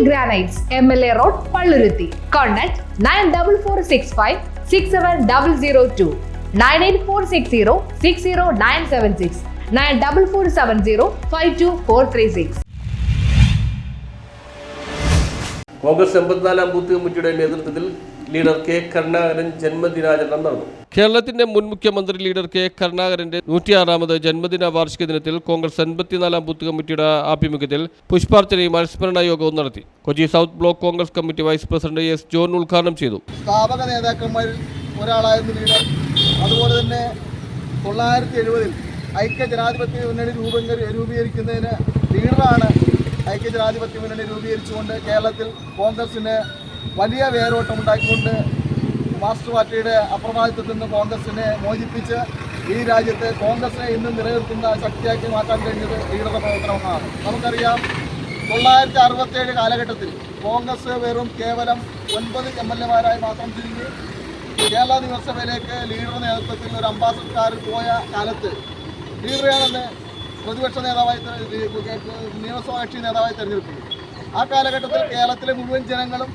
Granites, MLA Road, Palluruthi. Contact 9446567002, 98460 60976, 94470 52436. Congress 84-ാം booth കമ്മിറ്റിയുടെ നേതൃത്വത്തിൽ leader K Karunakaran ജന്മദിനാചരണം നടന്നു. കേരളത്തിന്റെ മുൻ മുഖ്യമന്ത്രി ലീഡർ കെ കരുണാകരന്റെ 106ാമത് ജന്മദിന വാർഷിക ദിനത്തിൽ കോൺഗ്രസ് 84-ാം ബൂത്ത് കമ്മിറ്റിയുടെ ആഭിമുഖ്യത്തിൽ പുഷ്പാർച്ചനയും അനുസ്മരണ യോഗവും നടത്തി. Kochi south block Congress committee vice president S John ഉദ്ഘാടനം ചെയ്തു. സ്ഥാപക നേതാക്കന്മാരിൽ ഒരാളായിരുന്നു ലീഡർ. അതുപോലെ തന്നെ 1970-ൽ ഐക്യജനാധിപത്യ മുന്നണി രൂപീകരിക്കുന്നതിന് ലീഡറാണ് ഐക്യജനാധിപത്യ മുന്നണി രൂപീകരിച്ചുകൊണ്ട് കേരളത്തിൽ കോൺഗ്രസിന് വലിയ വേരോട്ടം ഉണ്ടാക്കിക്കൊണ്ട് മാർക്സിസ്റ്റ് പാർട്ടിയുടെ അപ്രമാദിത്വത്തിൽ നിന്ന് കോൺഗ്രസിനെ മോചിപ്പിച്ച് ഈ രാജ്യത്തെ കോൺഗ്രസിനെ ഇന്നും നിലനിർത്തുന്ന ശക്തിയാക്കി മാറ്റാൻ കഴിഞ്ഞത് ലീഡറുടെ പ്രവർത്തനമാണ്. നമുക്കറിയാം 1967 കാലഘട്ടത്തിൽ കോൺഗ്രസ് വെറും കേവലം 9 MLA-മാരായി മാത്രം തിരിഞ്ഞ് കേരള നിയമസഭയിലേക്ക് ലീഡറുടെ നേതൃത്വത്തിൽ ഒരു അംബാസഡർക്കാർ പോയ കാലത്ത് ലീഡറെയാണെന്ന് പ്രതിപക്ഷ നേതാവായി നിയമസഭാ കക്ഷി നേതാവായി തെരഞ്ഞെടുക്കുന്നത്. ആ കാലഘട്ടത്തിൽ കേരളത്തിലെ മുഴുവൻ ജനങ്ങളും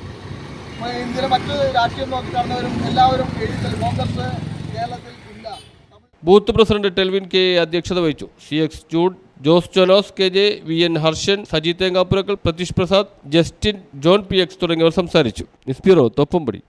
ഇന്ത്യയിലെ മറ്റ് രാഷ്ട്രീയം നോക്കിക്കാണുന്നവരും എല്ലാവരും എഴുതി കോൺഗ്രസ് കേരളത്തിൽ ഇല്ല. ബൂത്ത് പ്രസിഡന്റ് ടെൽവിൻ കെ അധ്യക്ഷത വഹിച്ചു. CX Jude, Jose Jonas KJ, VN Harshan, Saji Thengappurackal, Pratheesh Prasad, Justin, John PX തുടങ്ങിയവർ സംസാരിച്ചു. News bureau, Thoppumpady.